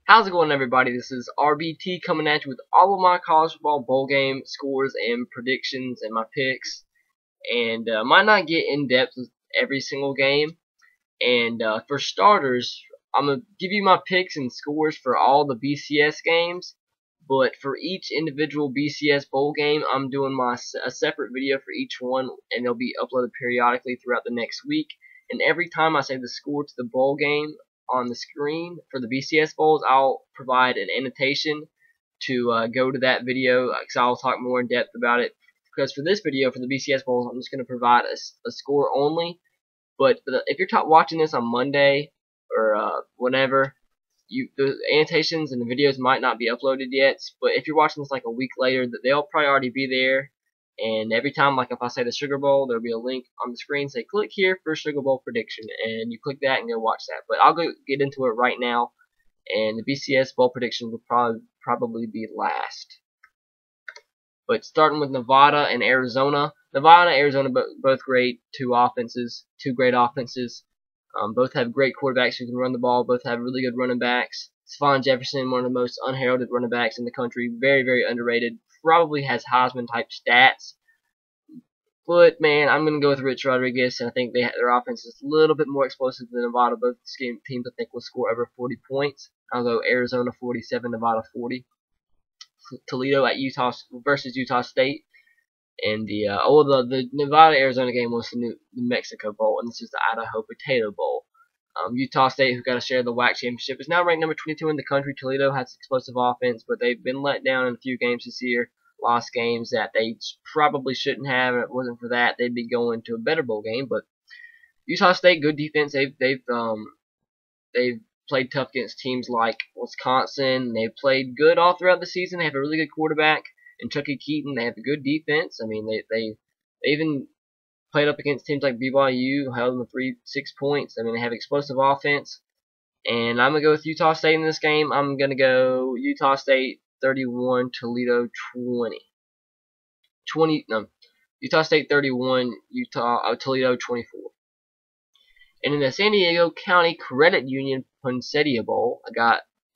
How's it going, everybody? This is RBT coming at you with all of my college football bowl game scores and predictions and my picks. And might not get in depth with every single game. And for starters, I'm gonna give you my picks and scores for all the BCS games. But for each individual BCS bowl game, I'm doing a separate video for each one, and they'll be uploaded periodically throughout the next week. And every time I say the score to the bowl game on the screen for the BCS bowls, I'll provide an annotation to go to that video, because I'll talk more in depth about it. Because for this video, for the BCS bowls, I'm just going to provide a score only. But if you're watching this on Monday or whenever, the annotations and the videos might not be uploaded yet. But if you're watching this like a week later, they'll probably already be there. And every time, like if I say the Sugar Bowl, there'll be a link on the screen say click here for Sugar Bowl prediction, and you click that and go watch that. But I'll go get into it right now, and the BCS bowl prediction will probably be last. But starting with Nevada and Arizona. Nevada and Arizona both great, two great offenses. Both have great quarterbacks who can run the ball. Both have really good running backs. Stephon Jefferson, one of the most unheralded running backs in the country, very, very underrated. Probably has Heisman-type stats. But, man, I'm going to go with Rich Rodriguez, and I think their offense is a little bit more explosive than Nevada. Both teams, I think, will score over 40 points. I'll go Arizona 47, Nevada 40. Toledo at versus Utah State. And the Nevada-Arizona game was the New Mexico Bowl, and this is the Idaho Potato Bowl. Utah State, who got a share of the WAC championship, is now ranked number 22 in the country. Toledo has explosive offense, but they've been let down in a few games this year. Lost games that they probably shouldn't have. If it wasn't for that, they'd be going to a better bowl game. But Utah State, good defense. They've played tough against teams like Wisconsin. They've played good all throughout the season. They have a really good quarterback in Chucky Keaton. They have a good defense. I mean, they even played up against teams like BYU, held them to 6 points. I mean, they have explosive offense. And I'm going to go with Utah State in this game. I'm going to go Utah State 31, Toledo 20. Utah State 31, Toledo 24. And in the San Diego County Credit Union Poinsettia Bowl,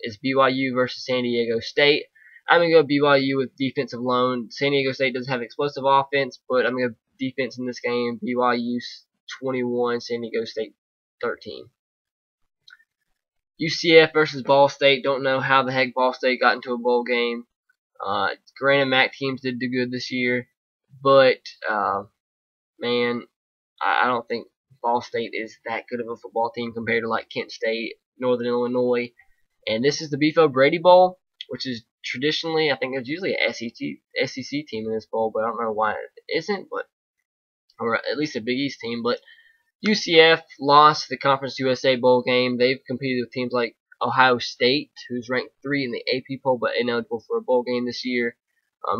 is BYU versus San Diego State. I'm going to go BYU with defensive loan. San Diego State doesn't have explosive offense, but I'm going to go defense in this game. BYU 21, San Diego State 13. UCF versus Ball State. Don't know how the heck Ball State got into a bowl game. Granted, MAC teams did do good this year, but man, I don't think Ball State is that good of a football team compared to like Kent State, Northern Illinois. And this is the Beefo Brady Bowl, which is traditionally, I think there's usually an SEC team in this bowl, but I don't know why it isn't, or at least a Big East team. But UCF lost the Conference USA Bowl game. They've competed with teams like Ohio State, who's ranked 3 in the AP poll, but ineligible for a bowl game this year.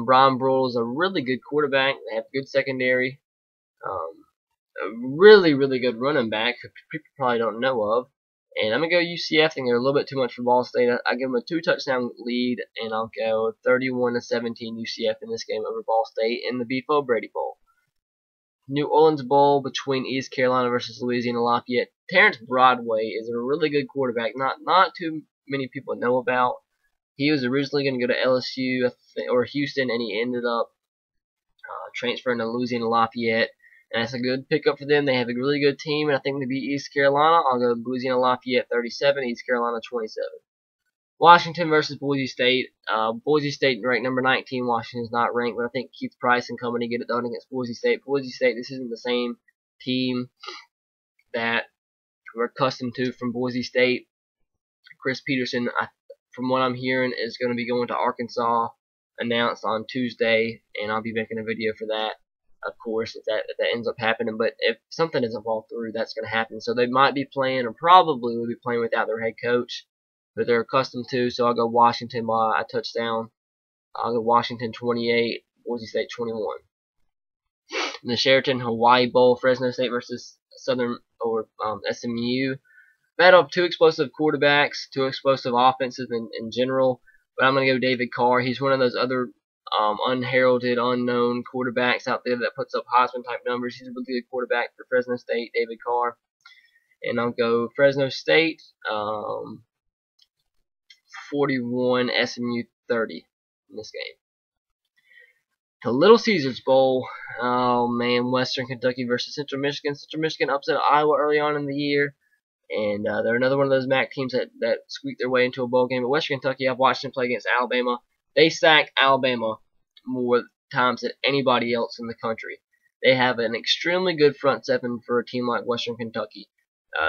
Brian Bruhl is a really good quarterback. They have good secondary. A really, really good running back who people probably don't know of. And I'm going to go UCF. I think they're a little bit too much for Ball State. I give them a 2-touchdown lead, and I'll go 31-17 UCF in this game over Ball State in the Beefo Brady Bowl. New Orleans Bowl between East Carolina versus Louisiana-Lafayette. Terrence Broadway is a really good quarterback. Not too many people know about. He was originally going to go to LSU or Houston, and he ended up transferring to Louisiana-Lafayette. And that's a good pickup for them. They have a really good team, and I think they beat East Carolina. I'll go Louisiana-Lafayette 37, East Carolina 27. Washington versus Boise State. Boise State ranked number 19. Washington's not ranked, but I think Keith Price and company get it done against Boise State. Boise State, this isn't the same team that we're accustomed to from Boise State. Chris Peterson, from what I'm hearing, is going to be going to Arkansas, announced on Tuesday, and I'll be making a video for that, of course, if that ends up happening. But if something doesn't fall through, that's going to happen. So they might be playing, or probably will be playing without their head coach, but they're accustomed to. So I'll go Washington by a touchdown. I'll go Washington 28, Boise State 21. In the Sheraton Hawaii Bowl, Fresno State versus SMU. Battle of two explosive quarterbacks, two explosive offenses in general. But I'm going to go David Carr. He's one of those other unheralded, unknown quarterbacks out there that puts up Heisman-type numbers. He's a really good quarterback for Fresno State, David Carr. And I'll go Fresno State 41, SMU 30 in this game. The Little Caesars Bowl. Oh man, Western Kentucky versus Central Michigan. Central Michigan upset Iowa early on in the year, and they're another one of those MAC teams that squeaked their way into a bowl game. But Western Kentucky, I've watched them play against Alabama. They sack Alabama more times than anybody else in the country. They have an extremely good front seven for a team like Western Kentucky.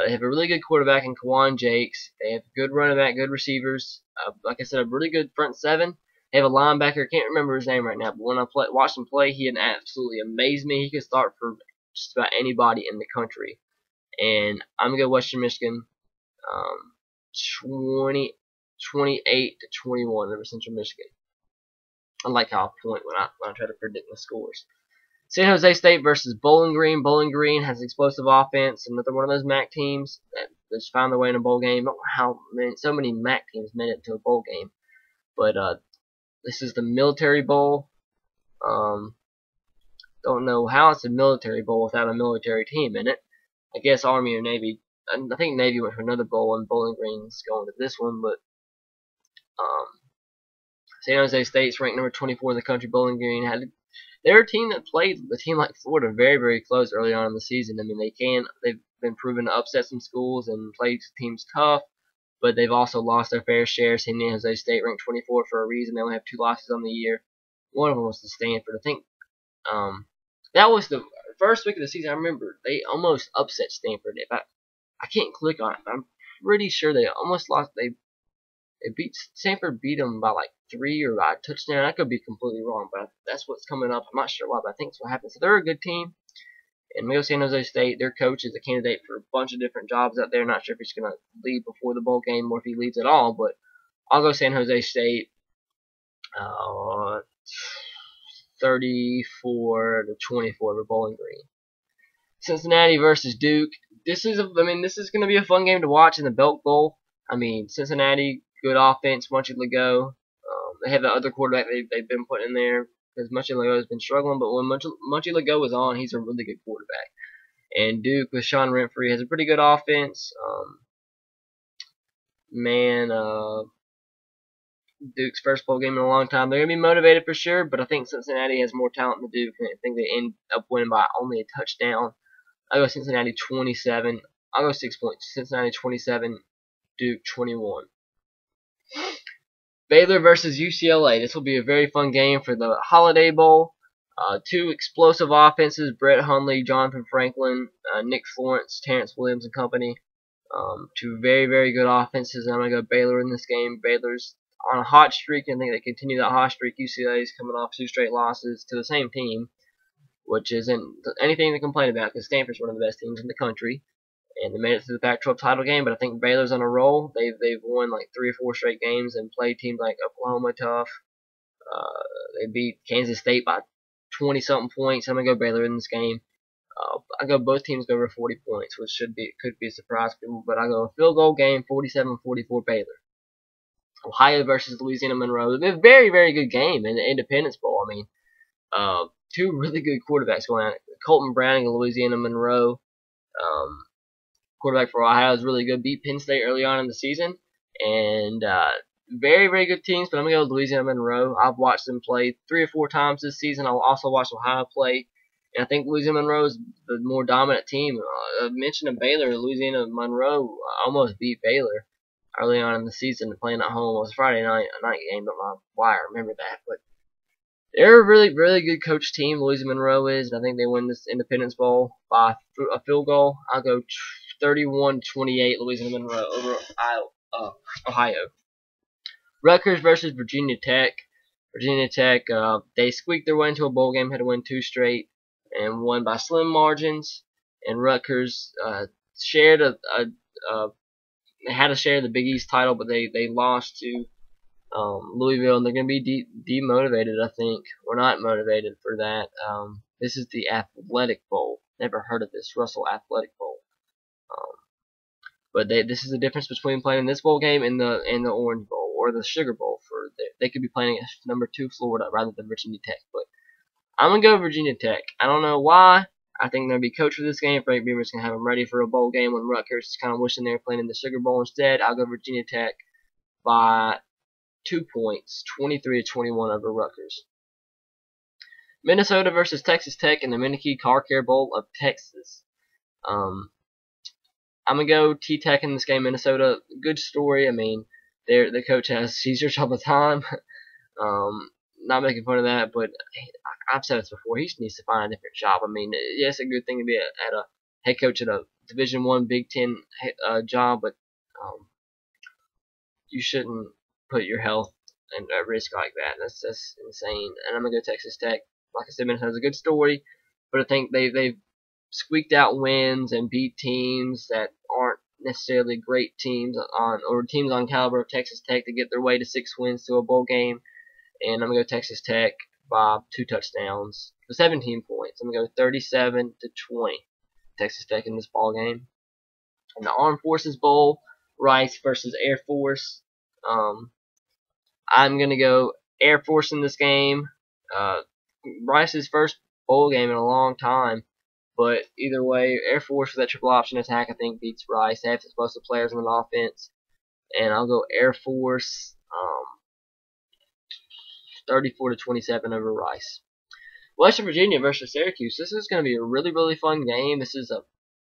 They have a really good quarterback in Kawan Jakes. They have good running back, good receivers. Like I said, a really good front seven. They have a linebacker. I can't remember his name right now, but when I watched him play, he had absolutely amazed me. He could start for just about anybody in the country. And I'm going to go Western Michigan 28-21 over Central Michigan. I like how I point when I try to predict the scores. San Jose State versus Bowling Green. Bowling Green has explosive offense. Another one of those MAC teams that just found their way in a bowl game. I don't know how so many MAC teams made it to a bowl game. But this is the Military Bowl. Don't know how it's a Military Bowl without a military team in it. I guess Army or Navy. I think Navy went for another bowl, and Bowling Green's going to this one. But San Jose State's ranked number 24 in the country. Bowling Green they're a team that played a team like Florida very, very close early on in the season. I mean, they've been proven to upset some schools and play teams tough, but they've also lost their fair share. San Jose State ranked 24 for a reason. They only have 2 losses on the year. One of them was to Stanford. I think that was the first week of the season. I remember they almost upset Stanford. I can't click on it, but I'm pretty sure they almost lost. Stanford beat them by like 3 or by a touchdown. I could be completely wrong, but that's what's coming up. I'm not sure why, but I think that's what happened. So they're a good team. And we go San Jose State. Their coach is a candidate for a bunch of different jobs out there. Not sure if he's going to lead before the bowl game or if he leads at all, but I'll go San Jose State 34-24 over Bowling Green. Cincinnati versus Duke. This is going to be a fun game to watch in the Belk Bowl. I mean, Cincinnati, good offense, Munchie Legault. They have the other quarterback they've been putting in there because Munchie Legault has been struggling, but when Munchie Legault is on, he's a really good quarterback. And Duke with Sean Renfree has a pretty good offense. Duke's first bowl game in a long time. They're going to be motivated for sure, but I think Cincinnati has more talent than Duke, and I think they end up winning by only a touchdown. I'll go Cincinnati 27. I'll go 6 points. Cincinnati 27, Duke 21. Baylor versus UCLA. This will be a very fun game for the Holiday Bowl. 2 explosive offenses, Brett Hundley, Jonathan Franklin, Nick Florence, Terrence Williams and company. 2 very, very good offenses. I'm going to go Baylor in this game. Baylor's on a hot streak, and I think they continue that hot streak. UCLA is coming off 2 straight losses to the same team, which isn't anything to complain about because Stanford's one of the best teams in the country. And they made it to the Pac-12 title game, but I think Baylor's on a roll. They've won like 3 or 4 straight games and played teams like Oklahoma tough. They beat Kansas State by 20-something points. I'm gonna go Baylor in this game. I go both teams go over 40 points, which could be a surprise for people. But I go a field goal game, 47-44 Baylor. Ohio versus Louisiana-Monroe. It'll be a very, very good game in the Independence Bowl. I mean, 2 really good quarterbacks going at it. Colton Browning of Louisiana-Monroe. Quarterback for Ohio is really good. Beat Penn State early on in the season. And very, very good teams. But I'm going to go with Louisiana-Monroe. I've watched them play 3 or 4 times this season. I'll also watch Ohio play. And I think Louisiana-Monroe is the more dominant team. I mentioned of Baylor. Louisiana-Monroe almost beat Baylor early on in the season playing at home. It was a Friday night game. Don't know why I remember that. But they're a really, really good coach team. Louisiana-Monroe is. And I think they win this Independence Bowl by a field goal. I'll go 31-28 Louisiana-Monroe over Ohio. Rutgers versus Virginia Tech. Virginia Tech, they squeaked their way into a bowl game, had to win 2 straight, and won by slim margins. And Rutgers shared they had to share the Big East title, but they lost to Louisville, and they're going to be demotivated, I think. We're not motivated for that. This is the Athletic Bowl. Never heard of this. Russell Athletic Bowl. But this is the difference between playing this bowl game and the Orange Bowl or the Sugar Bowl. They could be playing against number 2 Florida rather than Virginia Tech. But I'm gonna go Virginia Tech. I don't know why. I think they'll be coached for this game. Frank Beamer's gonna have them ready for a bowl game when Rutgers is kind of wishing they were playing in the Sugar Bowl instead. I'll go Virginia Tech by 2 points, 23-21 over Rutgers. Minnesota versus Texas Tech in the Mini-Key Car Care Bowl of Texas. I'm gonna go T-Tech in this game. Minnesota, good story. I mean, the coach has seizures all the time. Not making fun of that, but I've said this before. He needs to find a different job. I mean, yes, a good thing to be at a head coach at a Division I, Big Ten job, but you shouldn't put your health at risk like that. That's insane. And I'm gonna go Texas Tech. Like I said, Minnesota's a good story, but I think they've squeaked out wins and beat teams that aren't necessarily great teams or teams on caliber of Texas Tech to get their way to 6 wins to a bowl game. And I'm gonna go Texas Tech by 2 touchdowns for 17 points. I'm gonna go 37-20. Texas Tech in this ball game. In the Armed Forces Bowl, Rice versus Air Force. I'm gonna go Air Force in this game. Rice's first bowl game in a long time, but either way, Air Force with that triple option attack I think beats Rice. They have explosive players on the offense, and I'll go Air Force 34-27 over Rice. Western Virginia versus Syracuse. This is going to be a really fun game. This is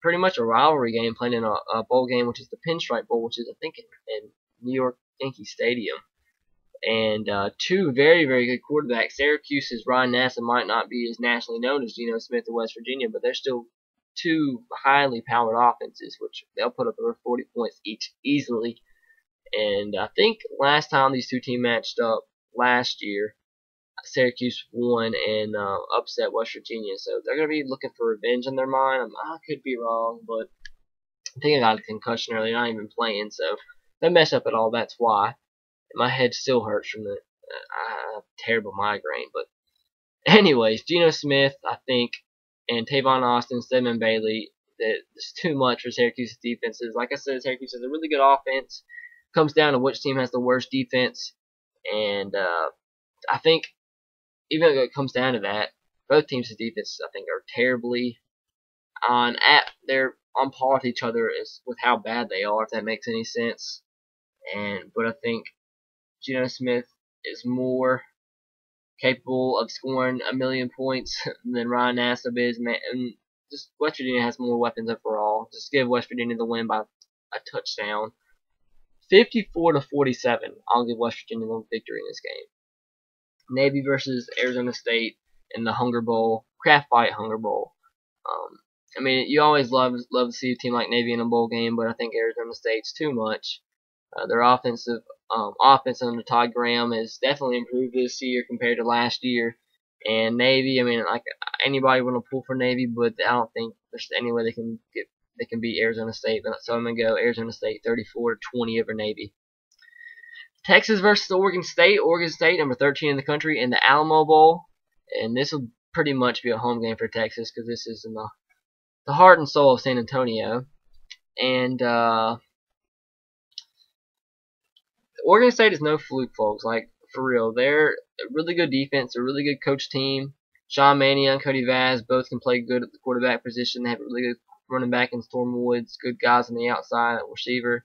pretty much a rivalry game playing in a bowl game, which is the Pinstripe Bowl, which is I think in New York Yankee Stadium. And 2 very good quarterbacks. Syracuse's Ryan Nassib might not be as nationally known as Geno Smith of West Virginia, but they're still 2 highly powered offenses, which they'll put up over 40 points each easily. And I think last time these 2 teams matched up last year, Syracuse won and upset West Virginia, so they're going to be looking for revenge in their mind. I could be wrong, but I think I got a concussion earlier, not even playing, so if I mess up at all, that's why. My head still hurts from the terrible migraine, but anyways, Geno Smith, I think, and Tavon Austin, Stedman Bailey, it's too much for Syracuse's defenses. Like I said, Syracuse has a really good offense. Comes down to which team has the worst defense, and I think even though it comes down to that, both teams' defenses I think are terribly they're on par with each other as with how bad they are, if that makes any sense. But I think Geno Smith is more capable of scoring 1,000,000 points than Ryan Nassib is, and just West Virginia has more weapons overall. Just give West Virginia the win by a touchdown. 54-47. I'll give West Virginia the victory in this game. Navy versus Arizona State in the Hunger Bowl, Kraft Fight Hunger Bowl. I mean, you always love to see a team like Navy in a bowl game, but I think Arizona State's too much. Their offense under Todd Graham has definitely improved this year compared to last year. And Navy, I mean, like anybody want to pull for Navy, but I don't think there's any way they can beat Arizona State. So I'm gonna go Arizona State 34-20 over Navy. Texas versus Oregon State. Oregon State, number 13 in the country, in the Alamo Bowl, and this will pretty much be a home game for Texas because this is in the heart and soul of San Antonio. And Oregon State is no fluke, folks. Like, for real. They're a really good defense, a really good coach team. Sean Mannion and Cody Vaz both can play good at the quarterback position. They have a really good running back in Storm Woods, good guys on the outside at receiver.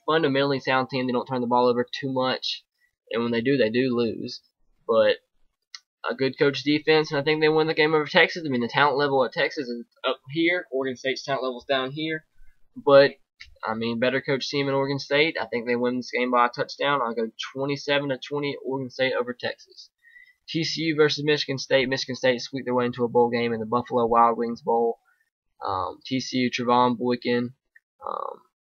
Fundamentally sound team. They don't turn the ball over too much, and when they do lose. But a good coach defense, and I think they win the game over Texas. I mean, the talent level at Texas is up here. Oregon State's talent level is down here. But I mean, better coach team in Oregon State. I think they win this game by a touchdown. I'll go 27-20 Oregon State over Texas. TCU versus Michigan State. Michigan State squeaked their way into a bowl game in the Buffalo Wild Wings Bowl. TCU, Trevon Boykin,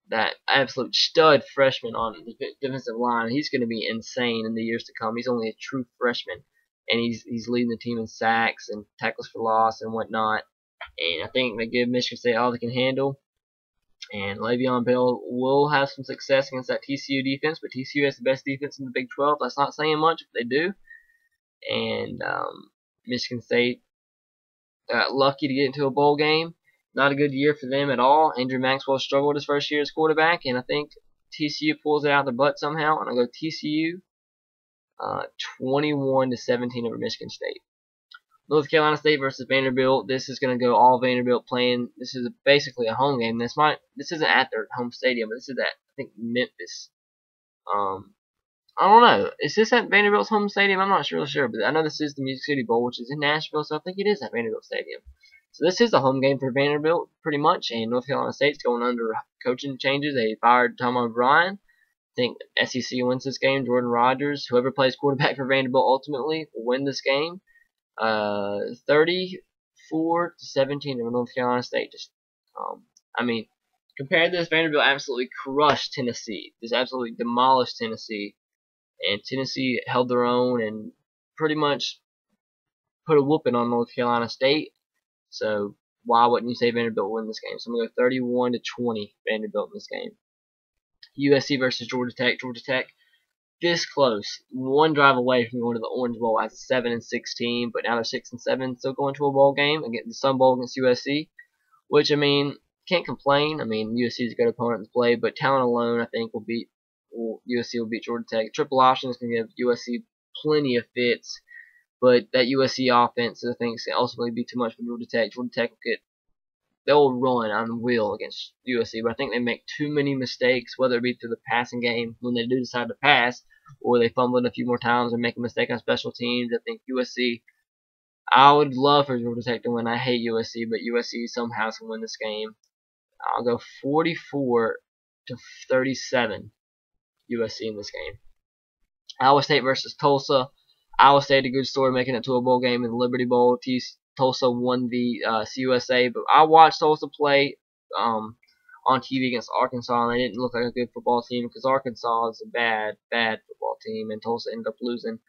that absolute stud freshman on the defensive line. He's going to be insane in the years to come. He's only a true freshman, and he's leading the team in sacks and tackles for loss and whatnot. And I think they give Michigan State all they can handle. And Le'Veon Bell will have some success against that TCU defense, but TCU has the best defense in the Big 12. That's not saying much, but they do. And Michigan State got lucky to get into a bowl game. Not a good year for them at all. Andrew Maxwell struggled his first year as quarterback, and I think TCU pulls it out of their butt somehow. And I'll go TCU 21-17 over Michigan State. North Carolina State versus Vanderbilt. This is going to go all Vanderbilt playing. This is basically a home game. This isn't at their home stadium, but this is at, I think, Memphis. I don't know. Is this at Vanderbilt's home stadium? I'm not really sure, but I know this is the Music City Bowl, which is in Nashville, so I think it is at Vanderbilt Stadium. So this is a home game for Vanderbilt, pretty much, and North Carolina State's going under coaching changes. They fired Tom O'Brien. I think SEC wins this game. Jordan Rodgers, whoever plays quarterback for Vanderbilt, ultimately will win this game. 34-17 over North Carolina State. I mean, compared to this, Vanderbilt absolutely crushed Tennessee. Just absolutely demolished Tennessee. And Tennessee held their own and pretty much put a whooping on North Carolina State. So why wouldn't you say Vanderbilt win this game? So I'm going to go 31-20 Vanderbilt in this game. USC versus Georgia Tech. Georgia Tech this close, one drive away from going to the Orange Bowl as 7-16, but now they're 6-7, still going to a bowl game against the Sun Bowl against USC. Which, I mean, can't complain. I mean, USC is a good opponent to play, but talent alone, I think, USC will beat Georgia Tech. Triple option is going to give USC plenty of fits, but that USC offense, I think, is going to ultimately be too much for Georgia Tech. Georgia Tech they'll run on will against USC, but I think they make too many mistakes, whether it be through the passing game when they do decide to pass, or they fumble it a few more times and make a mistake on special teams. I think USC, I would love for Georgia Tech to win. I hate USC, but USC somehow can win this game. I'll go 44-37 USC in this game. Iowa State versus Tulsa. Iowa State, a good story, making it to a bowl game in the Liberty Bowl. Tulsa won the CUSA, but I watched Tulsa play on TV against Arkansas, and they didn't look like a good football team because Arkansas is a bad football team, and Tulsa ended up losing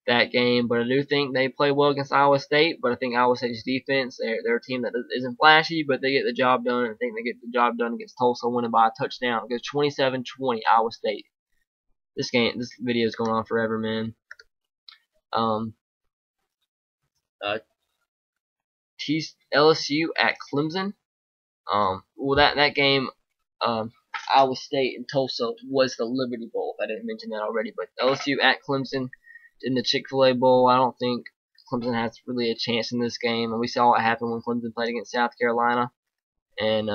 that game. But I do think they play well against Iowa State, but I think Iowa State's defense, they're a team that isn't flashy, but they get the job done, and I think they get the job done against Tulsa, winning by a touchdown. It goes 27-20 Iowa State. This video is going on forever, man. LSU at Clemson. Well, that game, Iowa State and Tulsa was the Liberty Bowl. If I didn't mention that already, but LSU at Clemson in the Chick-fil-A Bowl. I don't think Clemson has really a chance in this game, and we saw what happened when Clemson played against South Carolina. And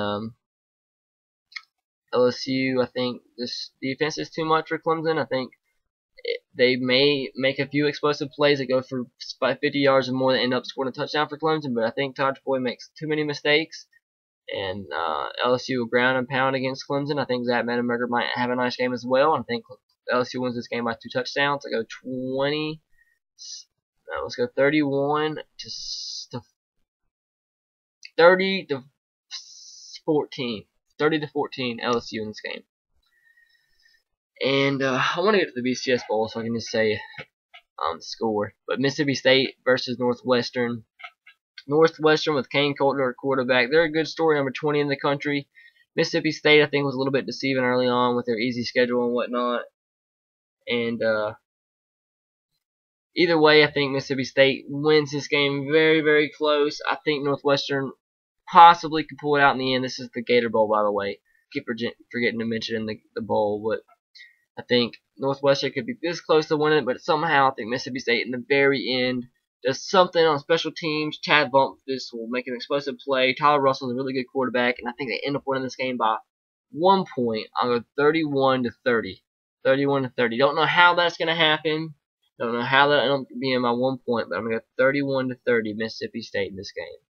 LSU, I think this defense is too much for Clemson. I think they may make a few explosive plays that go for 50 yards or more that end up scoring a touchdown for Clemson, but I think Todd Boyd makes too many mistakes, and LSU will ground and pound against Clemson. I think Zach Mettenberger might have a nice game as well, and I think LSU wins this game by 2 touchdowns. I go 31 to 30-14. 30-14 LSU in this game. And I want to get to the BCS Bowl so I can just say the score. But Mississippi State versus Northwestern. Northwestern with Kane Coulter at quarterback. They're a good story, number 20 in the country. Mississippi State, I think, was a little bit deceiving early on with their easy schedule and whatnot. And either way, I think Mississippi State wins this game very, very close. I think Northwestern possibly could pull it out in the end. This is the Gator Bowl, by the way. Keep forgetting to mention in the bowl, but I think Northwestern could be this close to winning it, but somehow I think Mississippi State in the very end does something on special teams. Chad Bumpus will make an explosive play. Tyler Russell is a really good quarterback, and I think they end up winning this game by 1 point. I'll go 31-30. 31-30. Don't know how that's going to happen. Don't know how that ends up being my 1 point, but I'm going to go 31-30 Mississippi State in this game.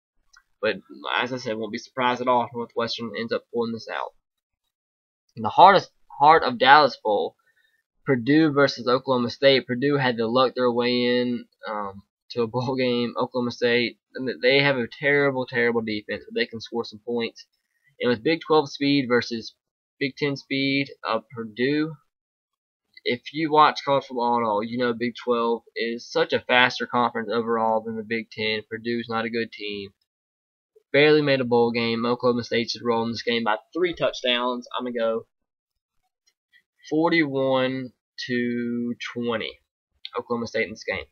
But as I said, won't be surprised at all if Northwestern ends up pulling this out. In the Heart of Dallas Bowl, Purdue versus Oklahoma State. Purdue had to luck their way in to a bowl game. Oklahoma State, they have a terrible, terrible defense, but they can score some points. And with Big 12 speed versus Big 10 speed, Purdue, if you watch college football at all, you know Big 12 is such a faster conference overall than the Big 10. Purdue's not a good team. Barely made a bowl game. Oklahoma State should roll in this game by 3 touchdowns. I'm going to go 41-20. Oklahoma State in this game.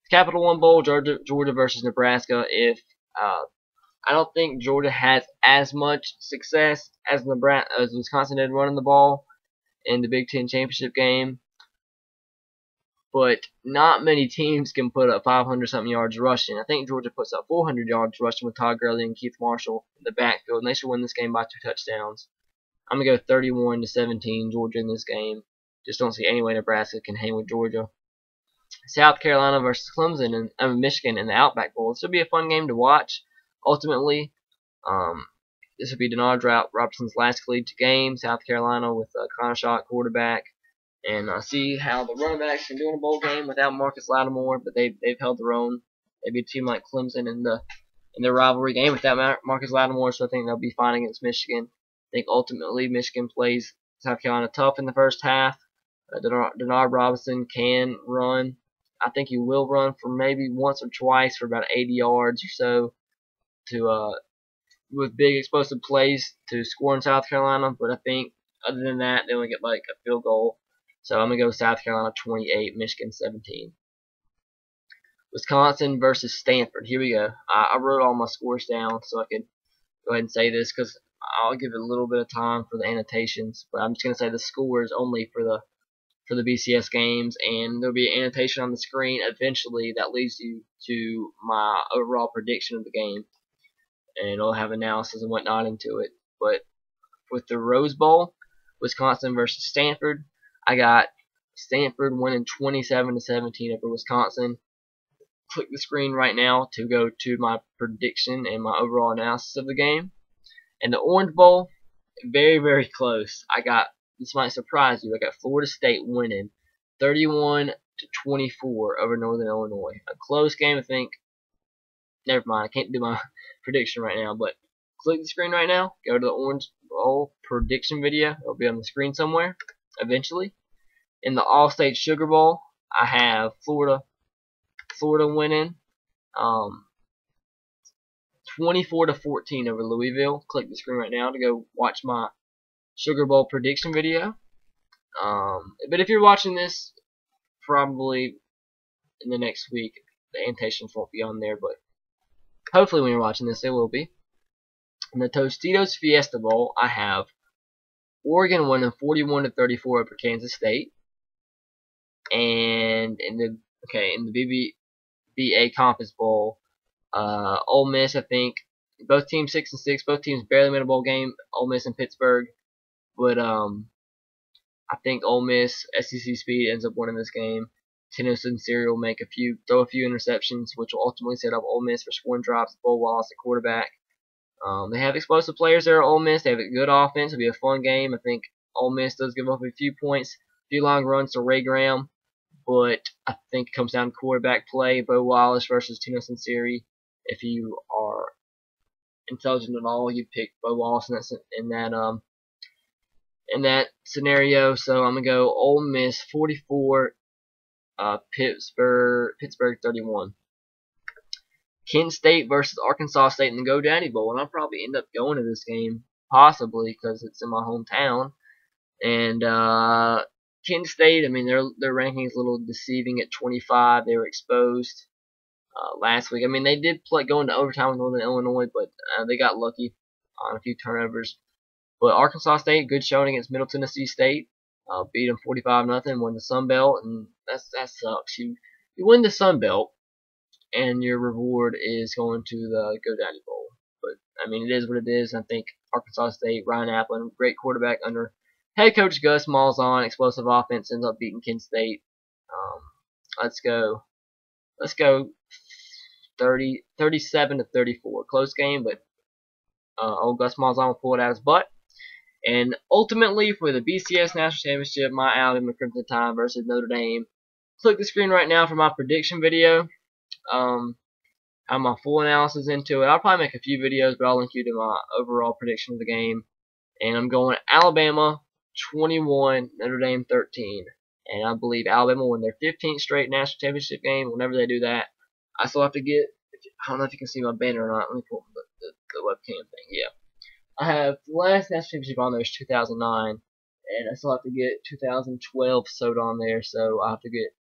Capital One Bowl, Georgia versus Nebraska. I don't think Georgia has as much success as Wisconsin did running the ball in the Big Ten championship game, but not many teams can put up 500-something yards rushing. I think Georgia puts up 400 yards rushing with Todd Gurley and Keith Marshall in the backfield, and they should win this game by 2 touchdowns. I'm going to go 31-17 Georgia in this game. Just don't see any way Nebraska can hang with Georgia. South Carolina versus Clemson and Michigan in the Outback Bowl. This will be a fun game to watch. Ultimately, this will be Denard Robertson's last collegiate game. South Carolina with Connor Shaw quarterback, and see how the running backs can do in a bowl game without Marcus Lattimore. But they've held their own. They beat a team like Clemson in their rivalry game without Marcus Lattimore, so I think they'll be fine against Michigan. I think ultimately Michigan plays South Carolina tough in the first half. Denard Robinson can run. I think he will run for maybe once or twice for about 80 yards or so with big explosive plays to score in South Carolina. But I think other than that, they only get like a field goal. So I'm going to go South Carolina 28, Michigan 17. Wisconsin versus Stanford. Here we go. I wrote all my scores down so I could go ahead and say this because I'll give it a little bit of time for the annotations. But I'm just going to say the scores only for the BCS games, and there'll be an annotation on the screen eventually that leads you to my overall prediction of the game, and it'll have analysis and whatnot into it. But with the Rose Bowl, Wisconsin versus Stanford, I got Stanford winning 27-17 over Wisconsin. Click the screen right now to go to my prediction and my overall analysis of the game. And the Orange Bowl, very, very close. This might surprise you. I got Florida State winning 31-24 over Northern Illinois. A close game, I think. Never mind. I can't do my prediction right now. But click the screen right now. Go to the Orange Bowl prediction video. It'll be on the screen somewhere eventually. In the All-State Sugar Bowl, I have Florida winning 24-14 over Louisville. Click the screen right now to go watch my Sugar Bowl prediction video. But if you're watching this, probably in the next week, the annotations won't be on there, but hopefully when you're watching this, they will be. In the Tostitos Fiesta Bowl, I have Oregon winning 41-34 over Kansas State. And in the BBVA Conference Bowl, Ole Miss, I think, both teams 6-6, both teams barely made a bowl game, Ole Miss and Pittsburgh. But I think Ole Miss, SEC speed, ends up winning this game. Tennessee Siri will throw a few interceptions, which will ultimately set up Ole Miss for scoring drops. Bo Wallace at quarterback. They have explosive players there at Ole Miss. They have a good offense. It'll be a fun game. I think Ole Miss does give up a few points, a few long runs to Ray Graham, but I think it comes down to quarterback play. Bo Wallace versus Tennessee Siri. If you are intelligent at all, you pick Bo Wallace in that scenario. So I'm gonna go Ole Miss 44, Pittsburgh 31. Kent State versus Arkansas State in the GoDaddy Bowl, and I'll probably end up going to this game possibly because it's in my hometown. And Kent State, I mean their ranking is a little deceiving at 25. They were exposed last week. I mean they did go into overtime with Northern Illinois, but they got lucky on a few turnovers. But Arkansas State, good showing against Middle Tennessee State. Beat them 45-0, won the Sun Belt, and that sucks. You win the Sun Belt, and your reward is going to the GoDaddy Bowl. But I mean, it is what it is. I think Arkansas State, Ryan Applin, great quarterback under head coach Gus Malzahn, explosive offense, ends up beating Kent State. Let's go 37-34. Close game, but old Gus Malzahn will pull it out of his butt. And ultimately, for the BCS National Championship, my Alabama Crimson Tide versus Notre Dame. Click the screen right now for my prediction video. I have my full analysis into it. I'll probably make a few videos, but I'll link you to my overall prediction of the game. And I'm going Alabama 21, Notre Dame 13. And I believe Alabama will win their 15th straight national championship game. Whenever they do that, I still have to get, I don't know if you can see my banner or not. Let me pull the webcam thing. Yeah. I have the last national championship on there is 2009, and I still have to get 2012 sewed on there, so I have to get,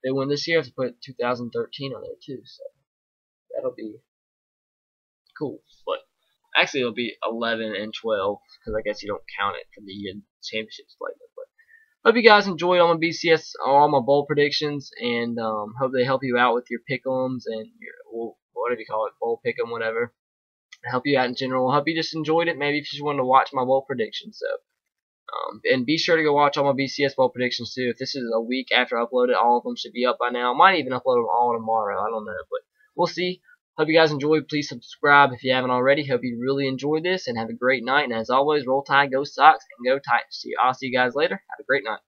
they win this year, I have to put 2013 on there too, so that'll be cool. But actually it'll be 11 and 12, because I guess you don't count it for the championships played. But hope you guys enjoyed all my BCS, all my bowl predictions, and hope they help you out with your pick'ems and your, whatever you call it, bowl pick'em, whatever. Help you out in general. I hope you just enjoyed it. Maybe if you just wanted to watch my bowl predictions. So, And be sure to go watch all my BCS bowl predictions too. If this is a week after I upload it, all of them should be up by now. I might even upload them all tomorrow. I don't know, but we'll see. Hope you guys enjoyed. Please subscribe if you haven't already. Hope you really enjoyed this, and have a great night. And as always, roll tide, go Sox, and go Titans. I'll see you guys later. Have a great night.